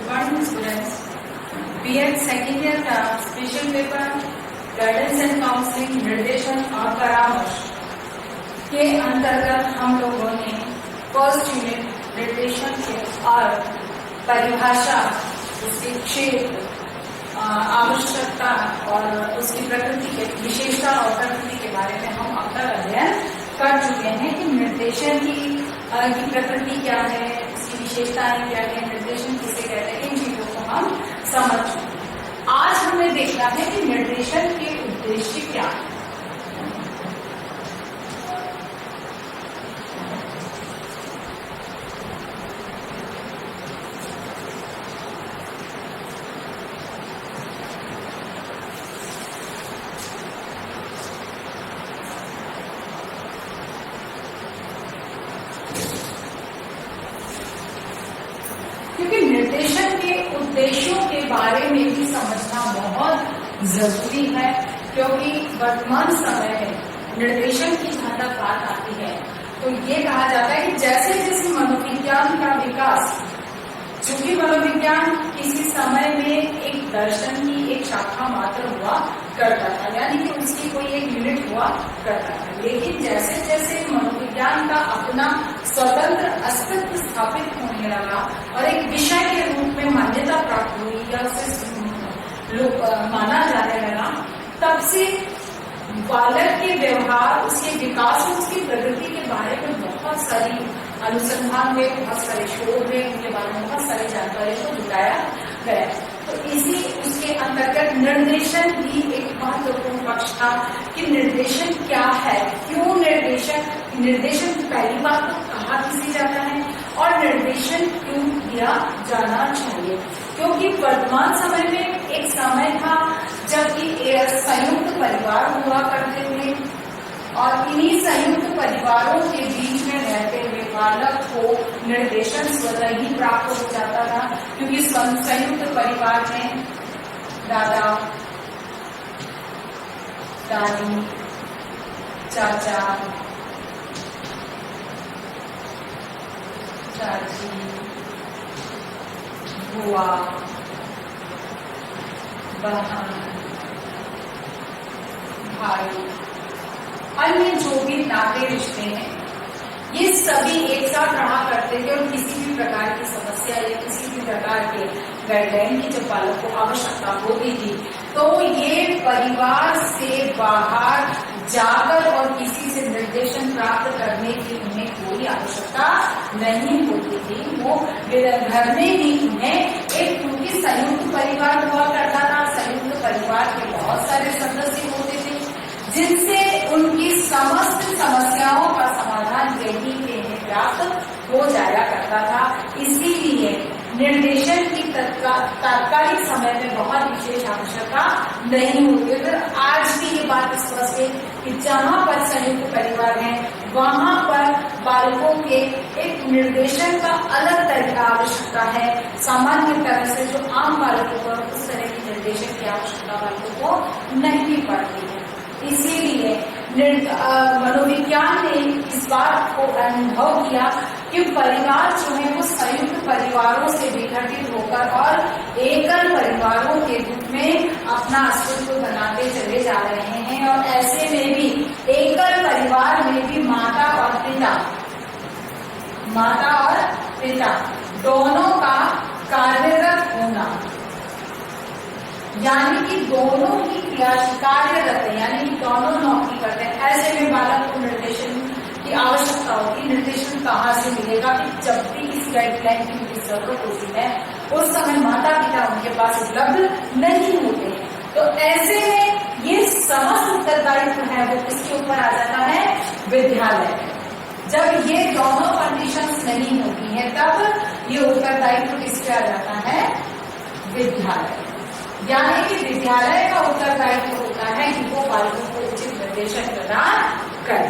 Good morning, students. B.Ed second year का special paper guidance and counselling निर्देशन और परामर्श के अंतर्गत हम लोगों ने फर्स्ट यूनिट निर्देशन के और परिभाषा, उसके क्षेत्र, आवश्यकता और उसकी प्रकृति के विशेषता और प्रकृति के बारे में हम अब तक अध्ययन कर चुके हैं कि निर्देशन की प्रकृति क्या है, उसकी विशेषताएं क्या है, निर्देशन किसे कहते हैं, इन चीजों को हम समझ चुके हैं। आज हमें देखना है कि निर्देशन के उद्देश्य क्या है। क्योंकि निर्देशन के उद्देश्यों के बारे में भी समझना बहुत जरूरी है, क्योंकि वर्तमान समय में निर्देशन की जहां तक बात आती है तो ये कहा जाता है कि जैसे जैसे मनोविज्ञान का विकास, चूंकि मनोविज्ञान किसी समय में एक दर्शन की एक शाखा मात्र हुआ करता था, यानी कि उसकी कोई एक यूनिट हुआ करता था, लेकिन जैसे जैसे मनोविज्ञान का अपना स्वतंत्र अस्तित्व स्थापित होने लगा और एक विषय के रूप में मान्यता प्राप्त हुई या उसे माना जाने लगा, तब से बालक के व्यवहार, उसके विकास और उसकी प्रगति के बारे में बहुत सारी अनुसंधान हुए, बहुत सारे शोध हुए, उनके बारे में बहुत सारी जानकारी को जुटाया गया। तो इसी उसके अंतर्गत निर्देशन भी एक महत्वपूर्ण पक्ष था कि निर्देशन क्या है, क्यों निर्देशन पहली बात तो कहाँ किसी जाता है और निर्देशन क्यों दिया जाना चाहिए। क्योंकि वर्तमान समय में एक समय था जबकि संयुक्त परिवार हुआ करते थे और इन्हीं संयुक्त परिवारों के बीच में रहते हुए बालक को निर्देशन स्वतः ही प्राप्त हो जाता था, क्योंकि संयुक्त परिवार में दादा, दादी, चाचा, चाची, बुआ, बहन, भाई, अन्य जो भी नाते रिश्ते हैं, ये सभी एक साथ रहा करते थे और किसी भी प्रकार की समस्या या किसी भी प्रकार के गाइडलाइन की जब बालक को आवश्यकता होती थी तो ये परिवार से बाहर जाकर और किसी से निर्देशन प्राप्त करने की उन्हें कोई आवश्यकता नहीं होती थी। वो घर में ही उन्हें एक, क्योंकि संयुक्त परिवार हुआ करता था, संयुक्त परिवार के बहुत सारे सदस्य होते थे जिनसे उनकी समस्त समस्याओं का समाधान यही प्राप्त हो जाया करता था। इसीलिए निर्देशन की तात्कालिक समय में बहुत विशेष आवश्यकता नहीं होती। अगर आज भी ये बात स्पष्ट है कि जहां पर संयुक्त परिवार है वहां पर बालकों के एक निर्देशन का अलग तरीका आवश्यकता है। सामान्य तरह से जो आम बालकों पर उस तरह की निर्देशन की आवश्यकता बालकों को नहीं पड़ती है। इसीलिए मनोविज्ञान ने इस बात को अनुभव किया कि परिवार जो है वो संयुक्त परिवारों से विघटित होकर और एकल परिवारों के रूप में अपना अस्तित्व बनाते चले जा रहे हैं और ऐसे में भी एकल परिवार में भी माता और पिता दोनों का कार्यरत होना, यानी कि दोनों की कार्यरत है, यानी कि दोनों नौकरी करते हैं, ऐसे में बालक को निर्देशन की आवश्यकता होगी। निर्देशन कहाँ से मिलेगा कि जब भी किसी गाइडलाइन की उनकी जरूरत होती है उस समय माता पिता उनके पास उपलब्ध नहीं होते हैं। तो ऐसे में ये समस्त उत्तरदायित्व है वो किसके ऊपर आ जाता है, विद्यालय। जब ये दोनों कंडीशंस नहीं होती है तब ये उत्तरदायित्व किसके आ जाता है, विद्यालय। यानी कि विद्यालय का उत्तरदायित्व होता है कि वो बालकों को उचित निर्देशन प्रदान करे।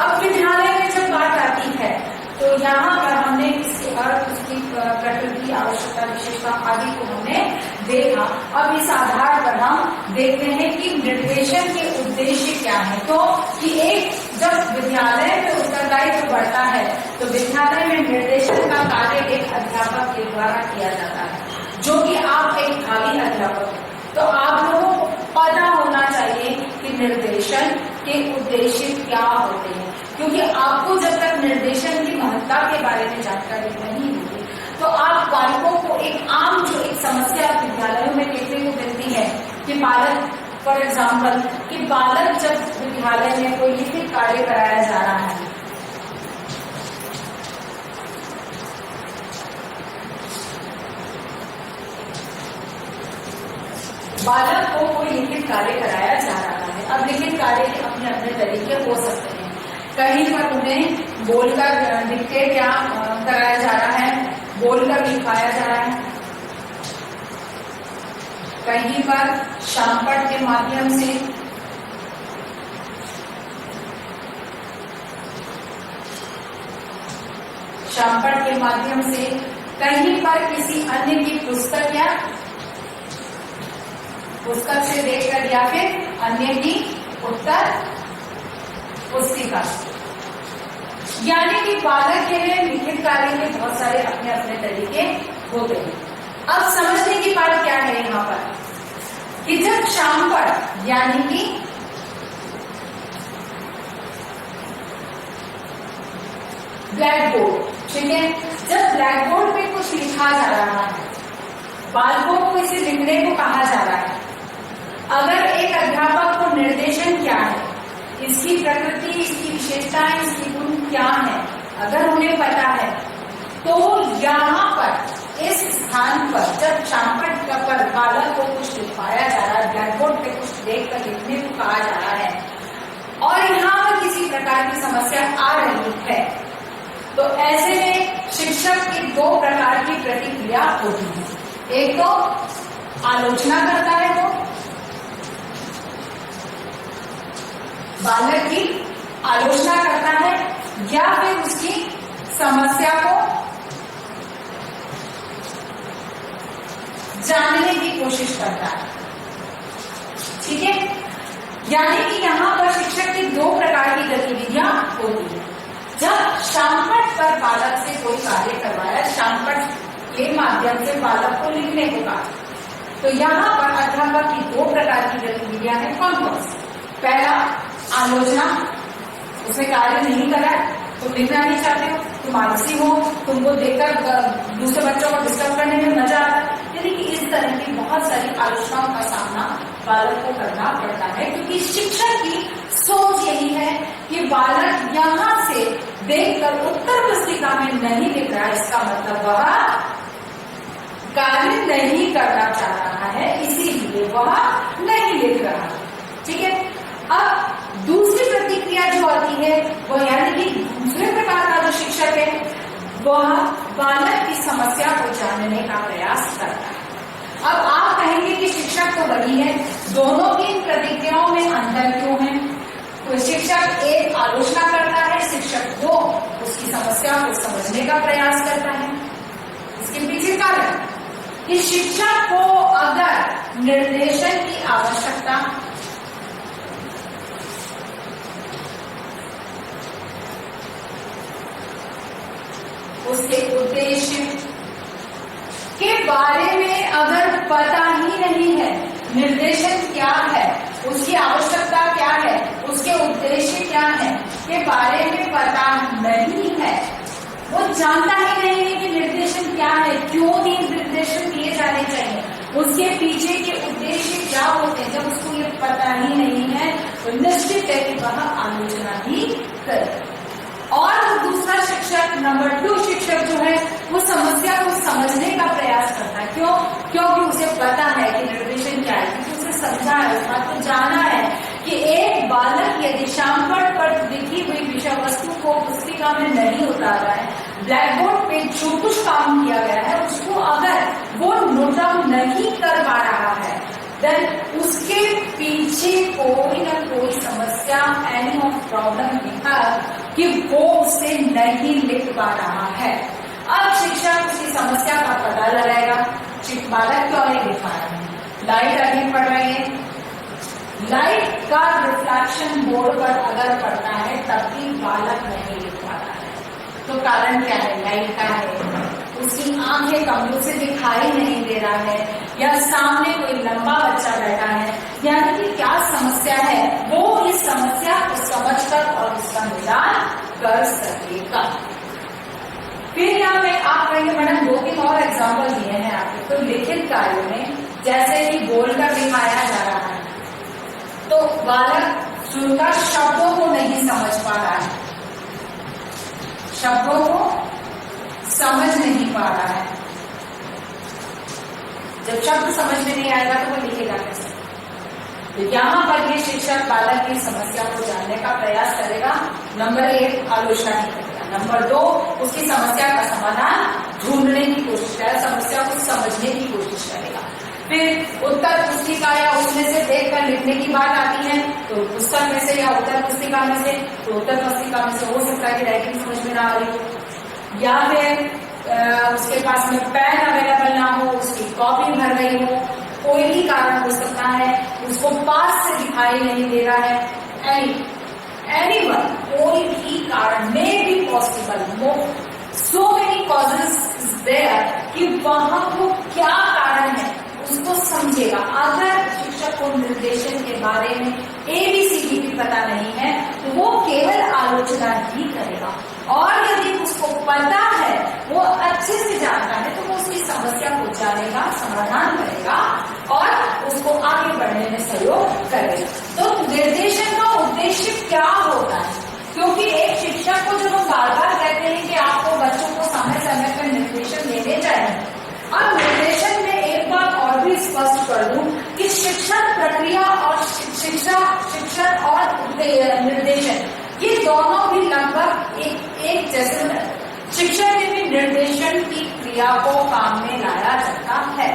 अब विद्यालय में जब बात आती है तो यहाँ पर हमने इसके अर्थ, उसकी प्रकृति, आवश्यकता, विशेषता आदि को हमने देखा। अब इस आधार पर हम देखते हैं कि निर्देशन के उद्देश्य क्या है। तो कि एक जब विद्यालय में उत्तरदायित्व बढ़ता है तो विद्यालय में निर्देशन का कार्य एक अध्यापक के द्वारा किया जाता है, जो कि आप एक भावी अध्यापक हैं। तो आप लोगों को पता होना चाहिए कि निर्देशन के उद्देश्य क्या होते हैं, क्योंकि आपको जब तक निर्देशन की महत्ता के बारे में जानकारी नहीं होगी तो आप बालकों को एक आम जो एक समस्या विद्यालयों में देखने को मिलती है कि बालक, फॉर एग्जाम्पल, कि बालक जब विद्यालय में कोई लिखित कार्य कराया जा रहा है, बालक को कोई लिखित कार्य कराया जा रहा है। अब लिखित कार्य के अपने अपने तरीके हो सकते हैं। कहीं पर उन्हें बोलकर डिक्टेट या कराया जा रहा है, बोलकर लिखवाया जा रहा है, कहीं पर शामपट के माध्यम से, शामपट के माध्यम से, कहीं पर किसी अन्य की पुस्तक या पुस्तक से देखकर, या फिर अन्य की उत्तर पुस्तिका। यानी कि बालक के लिए लिखित कार्य के बहुत सारे अपने अपने तरीके होते हैं। अब समझने की बात क्या है यहाँ पर कि जब शामपट यानी कि ब्लैक बोर्ड, ठीक है, जब ब्लैक बोर्ड पे कुछ लिखा जा रहा है, बालकों को इसे लिखने को कहा जा रहा है, अगर एक अध्यापक को निर्देशन क्या है, इसकी प्रकृति, इसकी विशेषताएं, इसकी गुण क्या है, अगर उन्हें पता है, तो यहाँ पर इस स्थान पर जब शामपट पर बालक को कुछ लिखवाया जा रहा है, ब्लैक बोर्ड पे कुछ देखकर लिखने को कहा जा रहा है और यहाँ पर किसी प्रकार की समस्या आ रही है, तो ऐसे में शिक्षक की दो प्रकार की प्रतिक्रिया होती है। एक तो आलोचना करता है, वो बालक की आलोचना करता है, या फिर उसकी समस्या को जानने की कोशिश करता है, ठीक है। यानी कि यहाँ पर शिक्षक की दो प्रकार की गतिविधियां होती है। जब शामपट पर बालक से कोई कार्य करवाया, शामपट के माध्यम से बालक को लिखने को कहा, तो यहाँ पर अध्यापक की दो प्रकार की गतिविधियां हैं। कौन कौन सी? पहला, आलोचना, उसने कार्य नहीं करा, तुम लिखना नहीं चाहते हो, तुम आलसी हो, तुमको देखकर दूसरे बच्चों को डिस्टर्ब करने में मजा आता है। यानी कि इस तरह की बहुत सारी आलोचनाओं का सामना बालक को करना पड़ता है, क्योंकि शिक्षक की सोच यही है कि बालक यहाँ से देखकर उत्तर पुस्तिका में नहीं लिख रहा है, इसका मतलब वह कार्य नहीं करना चाह रहा है, इसीलिए वह नहीं लिख रहा, ठीक है। अब दूसरी प्रतिक्रिया जो आती है वो, यानी कि दूसरे प्रकार का जो शिक्षक है, वह बालक की समस्या को जानने का प्रयास करता है। अब आप कहेंगे कि शिक्षक तो वही है, दोनों की प्रतिक्रियाओं में अंतर क्यों है? तो शिक्षक एक आलोचना करता है, शिक्षक दो उसकी समस्या को समझने का प्रयास करता है। इसके पीछे कारण कि शिक्षक को अगर निर्देशन की आवश्यकता, उसके उद्देश्य के बारे में अगर पता ही नहीं है, निर्देशन क्या है, उसकी आवश्यकता क्या है, उसके उद्देश्य क्या है के बारे में पता नहीं है, वो जानता ही नहीं है कि निर्देशन क्या है, क्यों ही निर्देशन दिए जाने चाहिए, उसके पीछे के उद्देश्य क्या होते हैं, जब उसको ये पता ही नहीं है तो निश्चित है कि वह आलोचना ही करे। और दूसरा शिक्षक, नंबर 2 शिक्षक जो है, वो समस्या को समझने का प्रयास करता है। क्यों? क्योंकि उसे पता है कि निर्देशन क्या है, क्योंकि उसे समझा है, उस बात को जाना है कि एक बालक यदि शामपट पर लिखी हुई विषय वस्तु को पुस्तिका में नहीं उतार रहा है, ब्लैक बोर्ड पे जो कुछ काम किया गया है उसको अगर वो नोट डाउन नहीं कर पा रहा है, देन उसके पीछे कोई ना कोई समस्या, एनी ऑफ प्रॉब्लम है कि वो उसे नहीं लिख पा रहा है। अब शिक्षक उसकी समस्या का पता लगाएगा, बालक क्यों नहीं लिख पा रहा है, लाइट अधिक पड़ रही है, लाइट का रिफ्लेक्शन बोर्ड पर अगर पड़ता है तब भी बालक नहीं लिख पाता है। तो कारण क्या है? लाइट का है, उसकी आंखें कमजोर से दिखाई नहीं दे रहा है, या सामने कोई लंबा बच्चा बैठा है, यानी कि क्या समस्या है वो इस समस्या को समझकर और उसका निदान कर सकेगा। फिर यहाँ पे आप कहेंगे मैडम 2-3 और एग्जाम्पल दिए हैं आपके, तो लिखित कार्य में जैसे कि बोलकर दिखाया जा रहा है तो बालक सुनकर शब्दों को नहीं समझ पा रहा है, शब्दों को समझ नहीं पा रहा है। जब शब्द समझ में नहीं आएगा तो वो लिखेगा कैसे? तो यहाँ पर ये शिक्षक बालक की समस्या को जानने का प्रयास करेगा। नंबर 1 आलोचना नहीं करेगा, नंबर 2 उसकी समस्या का समाधान ढूंढने की कोशिश करेगा, समस्या को समझने की कोशिश करेगा। फिर उत्तर पुस्तिका या उसमें से देखकर लिखने की बात आती है तो पुस्तक में से या उत्तर पुस्तिका में से, तो उत्तर पुस्तिका में से हो सकता है कि राइटिंग समझ में ना आ रही हो, या फिर उसके पास में पेन अवेलेबल ना हो, उसकी कॉपी भर गई हो, कोई भी कारण हो सकता है, उसको पास से दिखाई नहीं दे रहा है, एनीवन, कोई भी कारण maybe possible, so many causes is there कि वहां को क्या कारण है उसको समझेगा। अगर शिक्षक को निर्देशन के बारे में ABCD भी पता नहीं है तो वो केवल आलोचना ही करेगा, और यदि उसको पता है, वो अच्छे से जानता है, तो वो उसकी समस्या को जानेगा, समाधान करेगा और उसको आगे बढ़ने में सहयोग करेगा। तो निर्देशन का उद्देश्य क्या होता है? क्योंकि एक शिक्षक को जब हम बार बार कहते हैं कि आपको बच्चों को समय समय पर निर्देशन देने चाहिए, और निर्देशन में एक बात और भी स्पष्ट कर दूं कि शिक्षण प्रक्रिया और शिक्षण और निर्देशन ये दोनों भी लगभग एक जैसे। शिक्षण में भी निर्देशन की क्रिया को काम में लाया जाता है।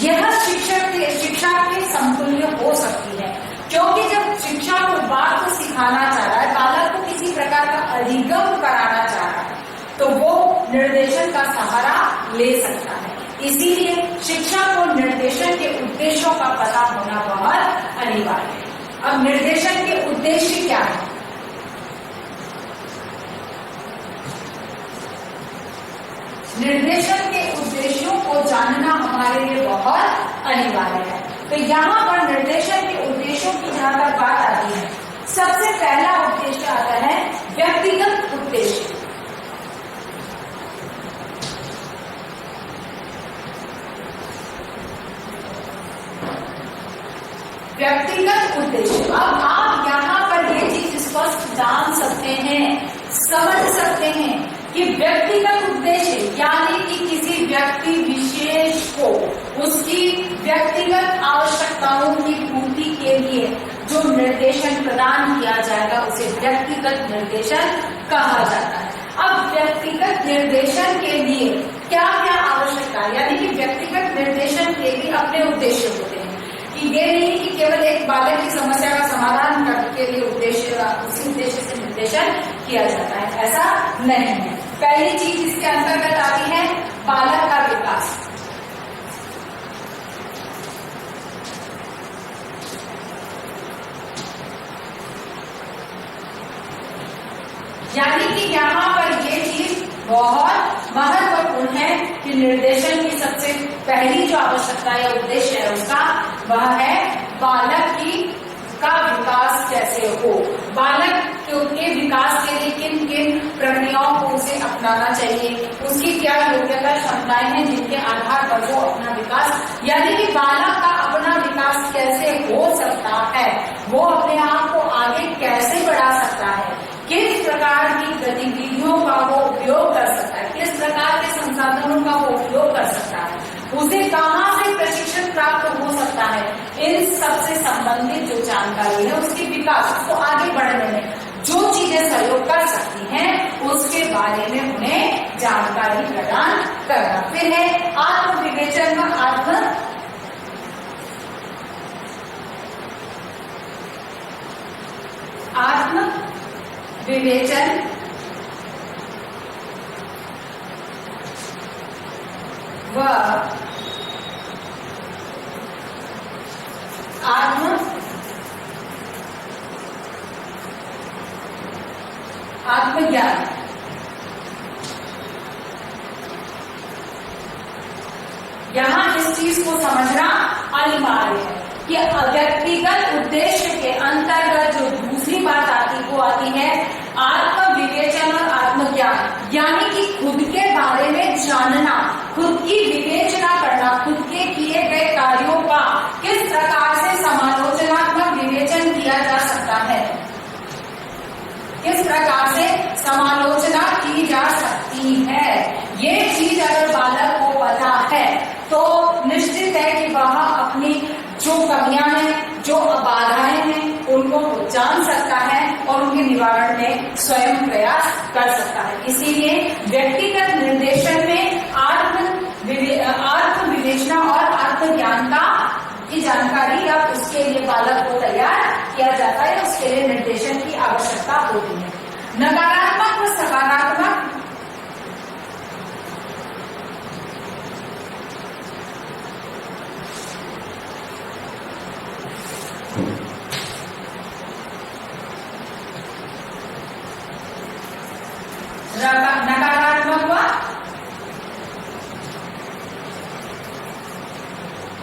यह शिक्षा के समतुल्य हो सकती है, क्योंकि जब शिक्षा को बात को सिखाना चाह रहा है, बालक को किसी प्रकार का अधिगम कराना चाह रहा है, तो वो निर्देशन का सहारा ले सकता है। इसीलिए शिक्षा को निर्देशन के उद्देश्यों का पता होना बहुत अनिवार्य है। अब निर्देशन के उद्देश्य क्या है? निर्देशन के उद्देश्यों को जानना हमारे लिए बहुत अनिवार्य है। तो यहाँ पर निर्देशन के उद्देश्यों की जहां तक बात आती है, सबसे पहला उद्देश्य आता है व्यक्तिगत उद्देश्य। व्यक्तिगत उद्देश्य। अब आप यहाँ पर ये चीज स्पष्ट जान सकते हैं, समझ सकते हैं कि व्यक्तिगत उद्देश्य यानी कि किसी व्यक्ति विशेष को उसकी व्यक्तिगत आवश्यकताओं की पूर्ति के लिए जो निर्देशन प्रदान किया जाएगा उसे व्यक्तिगत निर्देशन कहा जाता है। अब व्यक्तिगत निर्देशन के लिए क्या क्या आवश्यकता, यानी कि व्यक्तिगत निर्देशन के भी अपने उद्देश्य होते हैं कि ये नहीं कि केवल एक बालक की समस्या का समाधान करने के लिए उसी उद्देश्य से निर्देशन किया जाता है, ऐसा नहीं है। पहली चीज इसके अंतर्गत आती है बालक का विकास। यानी कि यहाँ पर ये चीज बहुत महत्वपूर्ण है कि निर्देशन की सबसे पहली जो आवश्यकता या उद्देश्य है उसका, वह है बालक का विकास कैसे हो, बालक के विकास के लिए किन किन प्रक्रियाओं को उसे अपनाना चाहिए, उसकी क्या योग्यता क्षमताएं हैं जिनके आधार पर वो अपना विकास, यानी कि बालक का अपना विकास कैसे हो सकता है, वो अपने आप को आगे कैसे बढ़ा सकता है, किस प्रकार की गतिविधियों का वो उपयोग कर सकता है, किस प्रकार के संसाधनों का वो उपयोग कर सकता है, उसे कहाँ से प्रशिक्षण प्राप्त हो सकता है, इन सबसे संबंधित जो जानकारी है उसके विकास, उसको आगे बढ़ने में जो चीजें सहयोग कर सकती हैं उसके बारे में उन्हें जानकारी प्रदान करना। फिर है आत्म विवेचन व आत्म विवेचन व आत्म आत्मज्ञान। यहां इस चीज को समझना अनिवार्य है कि व्यक्तिगत उद्देश्य के अंतर्गत जो दूसरी बात आती है आत्म विवेचन और आत्मज्ञान, यानी कि खुद के बारे में जानना, खुद की विवेचना करना, खुद के किए गए कार्यों का किस प्रकार से समालोचनात्मक विवेचन किया जा सकता है, किस प्रकार से समालोचना की जा सकती है। ये चीज अगर बालक को पता है तो निश्चित है कि वह अपनी जो कमियां हैं, जो बाधाएं हैं, उनको जान सकता है और उनके निवारण में स्वयं प्रयास कर सकता है। इसीलिए व्यक्तिगत निर्देशन में आत्म विवेचना और आत्मज्ञान की जानकारी या उसके लिए बालक को तैयार किया जाता है, उसके लिए निर्देशन की आवश्यकता होती है। नकारात्मक व सकारात्मक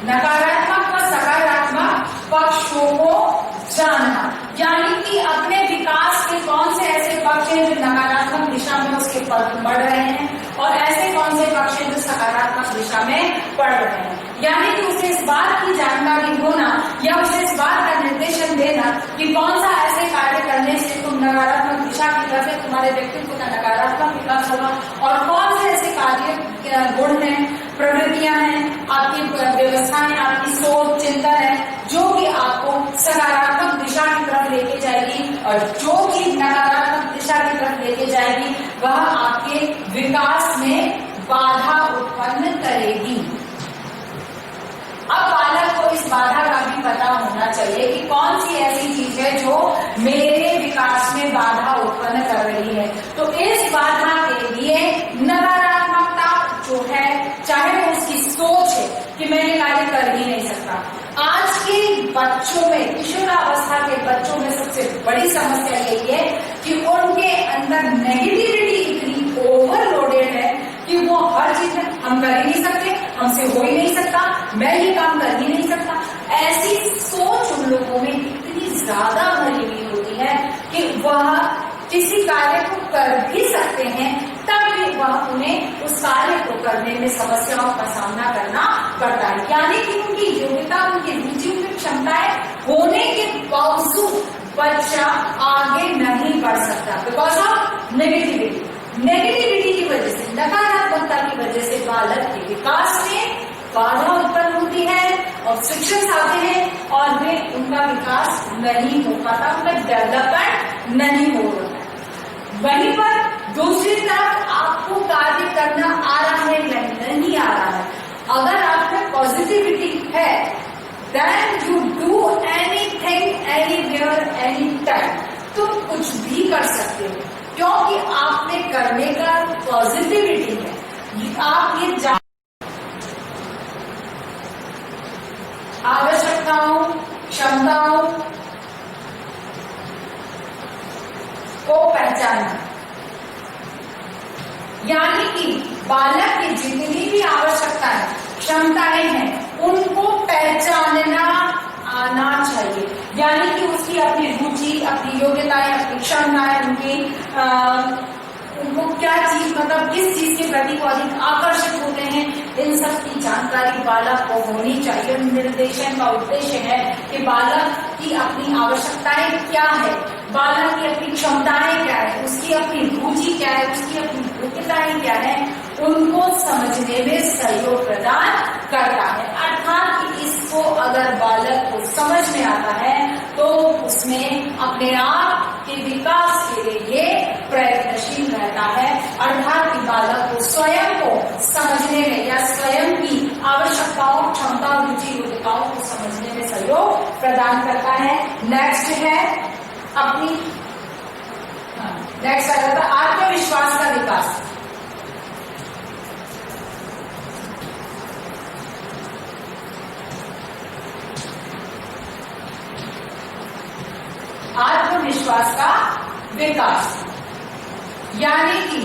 नकारात्मक व सकारात्मक पक्षों को जानना, यानी कि अपने विकास के कौन से ऐसे पक्ष हैं जो नकारात्मक दिशा में उसके बढ़ रहे हैं और ऐसे कौन से पक्ष हैं जो सकारात्मक दिशा में बढ़ रहे हैं। यानी कि उसे इस बात की जानकारी होना या उसे इस बात का निर्देशन देना कि कौन सा ऐसे कार्य करने से तुम नकारात्मक दिशा की तरफ से तुम्हारे व्यक्तित्व का नकारात्मक विकास होगा और कौन से ऐसे कार्य गुण हैं, प्रवृत्तियां हैं, आपकी व्यवस्थाएं, आपकी सोच, चिंतन है जो कि आपको सकारात्मक दिशा की तरफ लेके जाएगी और जो कि नकारात्मक दिशा की तरफ लेके जाएगी वह आपके विकास में बाधा उत्पन्न करेगी। अब बालक को इस बाधा का भी पता होना चाहिए कि कौन सी ऐसी चीज है जो मेरे विकास में बाधा उत्पन्न कर रही है। तो इस बाधा के लिए नकारात्मकता जो है, चाहे वो उसकी सोच है कि मैं ये कार्य कर ही नहीं सकता। आज के बच्चों में, किशोरावस्था के बच्चों में सबसे बड़ी समस्या यही है कि उनके अंदर नेगेटिविटी इतनी ओवरलोडेड है कि वो हर चीज में हम कर ही नहीं सकते, हमसे हो ही नहीं सकता, मैं ये काम कर ही नहीं सकता। ऐसी सोच उन लोगों में इतनी ज्यादा भरी हुई होती है कि वह किसी कार्य को कर भी सकते हैं तब भी वह उन्हें उस कार्य को करने में समस्याओं का सामना करना पड़ता है। यानी कि उनकी योग्यता, उनकी रुचि, उनकी क्षमताएं होने के बावजूद बच्चा आगे नहीं बढ़ सकता बिकॉज ऑफ नेगेटिविटी। नेगेटिविटी की वजह से, नकारात्मकता की वजह से बालक के विकास में बाधा उत्पन्न होती है, ऑब्स्ट्रक्शंस आते हैं और वे उनका विकास नहीं हो पाता, उनका डेवलपमेंट नहीं हो रहा है। वहीं पर दूसरी तरफ आपको कार्य करना आ रहा है या नहीं आ रहा है, अगर आप में पॉजिटिविटी है then you do anything anywhere any time, तुम कुछ भी कर सकते हो क्योंकि आप में करने का पॉजिटिविटी है। आप ये आवश्यकताओं, क्षमताओं को पहचानना, यानी कि बालक की जितनी भी आवश्यकताएं, क्षमताएं हैं उनको पहचानना आना चाहिए। यानी कि उसकी अपनी रुचि, अपनी योग्यताएं, अपनी क्षमताएं, उनको क्या चीज, मतलब किस चीज के प्रति वो अधिक आकर्षित होते हैं, इन सब की जानकारी बालक को होनी चाहिए। निर्देशन का उद्देश्य है कि बालक की अपनी आवश्यकताएं क्या है, बालक की अपनी क्षमताएं क्या है, उसकी अपनी रुचि क्या है, उसकी अपनी योग्यताएं क्या है, उनको समझने में सहयोग प्रदान करता है। अर्थात कि इसको अगर बालक को समझ में आता है तो उसमें अपने आप के विकास के लिए प्रयत्नशील रहता है। अर्थात कि बालक को स्वयं को समझने में या स्वयं की आवश्यकताओं, क्षमता, रुचि, योग्यताओं को समझने में सहयोग प्रदान करता है। नेक्स्ट है अपनी नेक्स्ट आ जाता है आत्मविश्वास का विकास। आत्मविश्वास का विकास, यानी कि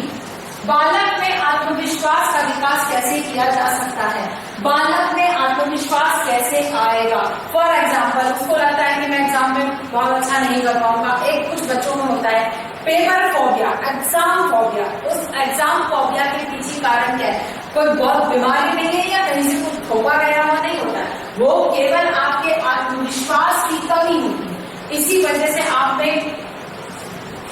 बालक में आत्मविश्वास का विकास कैसे किया जा सकता है, बालक में आत्मविश्वास कैसे आएगा। फॉर एग्जाम्पल, उसको लगता है कि मैं एग्जाम में बहुत अच्छा नहीं कर पाऊंगा। एक कुछ बच्चों में होता है पेपर फोबिया, एग्जाम फोबिया। उस एग्जाम फोबिया के पीछे कारण क्या है? कोई बहुत बीमारी नहीं है या कहीं से कुछ ठोका गया हुआ नहीं होता है, वो केवल आपके आत्मविश्वास की कमी होती है। इसी वजह से आप में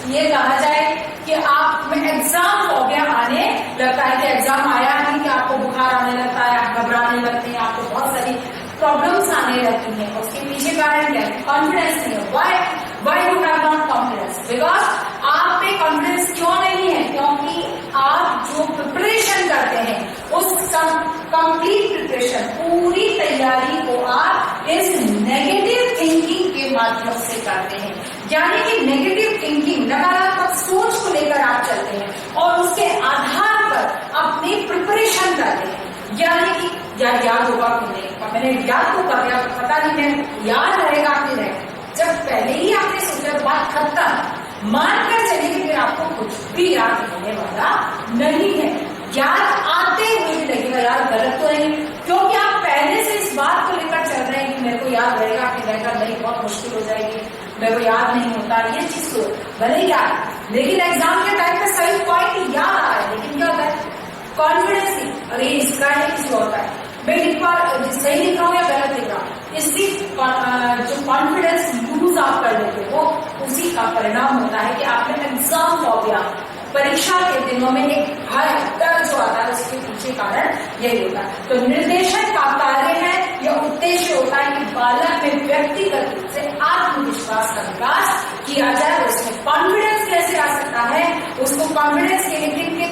ये कहा जाए कि आप में एग्जाम फोबिया आने लगता है कि एग्जाम आया नहीं कि आपको बुखार आने लगता है, आप घबराने लगते हैं, आपको बहुत सारी प्रॉब्लम्स आने लगती हैं। उसके पीछे कारण क्या है? कॉन्फिडेंस नहीं है। Why you have not confidence? Because आप पे कॉन्फिडेंस क्यों नहीं है? क्योंकि आप जो प्रिपरेशन करते हैं उस कंप्लीट प्रिपरेशन, पूरी तैयारी को आप इस नेगेटिव थिंकिंग के माध्यम से करते हैं। यानी कि नेगेटिव थिंकिंग, नकारात्मक सोच को लेकर आप चलते हैं और उसके आधार पर अपनी प्रिपरेशन करते हैं। यानी कि याद होगा कि नहीं, मैंने याद तो कर लिया, पता नहीं मैं याद रहेगा कि नहीं। जब पहले ही आपने सोचा बात खत्म, मानकर चलिए फिर आपको कुछ भी याद होने वाला नहीं है। याद आते हुए भी लगेगा यार गलत तो नहीं, क्योंकि आप पहले से इस बात को लेकर चल रहे हैं कि मेरे को याद रहेगा कि रहेगा नहीं, बहुत मुश्किल हो जाएगी, मेरे को याद नहीं होता। ये चीज तो भले ही याद, लेकिन एग्जाम के टाइम पे सही पॉइंट याद आ रहा है, लेकिन क्या होता है? कॉन्फिडेंस नहीं। अरे इसका किसी होता है, मैं लिख पा सही लिख रहा हूँ या गलत लिख रहा हूँ, इसकी जो कॉन्फिडेंस लूज आप कर लेते हो उसी का परिणाम होता है कि आपने एग्जाम फोबिया, परीक्षा के दिनों में एक भय, डर जो आता है उसके पीछे कारण यही होता है। तो निर्देशन का कार्य है, यह उद्देश्य होता है कि बालक में व्यक्तिगत रूप से आत्मविश्वास का विकास किया जाए। उसमें कॉन्फिडेंस कैसे आ सकता है, उसको कॉन्फिडेंस के लिए किन किन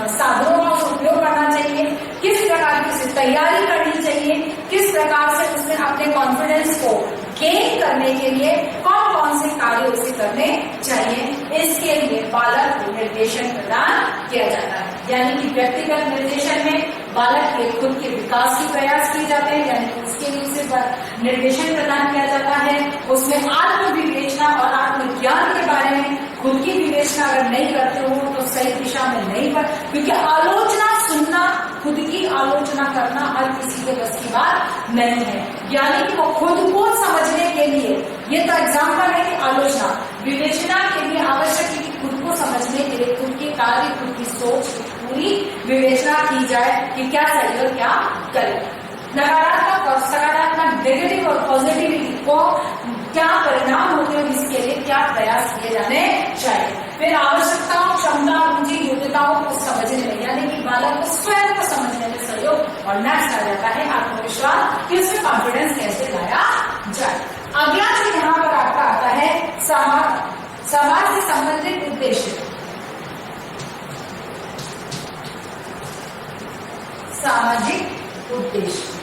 साधनों का उपयोग करना चाहिए, किस प्रकार की उसे तैयारी करनी चाहिए, किस प्रकार से उसने अपने कॉन्फिडेंस को गेन करने के लिए कौन कौन से कार्य उसे करने चाहिए, इसके लिए बालक को निर्देशन प्रदान किया जाता है। यानी कि व्यक्तिगत निर्देशन में बालक के खुद के विकास की प्रयास किए जाते हैं, यानी कि उसके लिए उसे निर्देशन प्रदान किया जाता है। उसमें आत्म विवेचना और आत्मज्ञान के बारे में खुद की विवेचना अगर नहीं करते हो तो सही दिशा में नहीं बढ़, क्योंकि आलोचना सुनना, खुद की आलोचना करना हर किसी के बस की बात नहीं है। यानी कि वो खुद को समझने के लिए, ये तो एग्जाम्पल है कि आलोचना, विवेचना के लिए आवश्यक है कि खुद को समझने के लिए खुद के कार्य, खुद की सोच की पूरी विवेचना की जाए कि क्या सही और क्या गलत, नकारात्मक और सकारात्मक, नेगेटिव और पॉजिटिविटी को क्या परिणाम होते हैं, इसके लिए क्या प्रयास किए जाने चाहिए। फिर आवश्यकताओं, क्षमता, रुचि, योग्यताओं को समझने में, यानी कि बालक को स्वयं को समझने में सहयोग। और नेक्स्ट आ जाता है आत्मविश्वास, कि उसमें कॉन्फिडेंस कैसे लाया जाए। अगला जो यहाँ पर आपका आता है समाज से संबंधित उद्देश्य, सामाजिक उद्देश्य।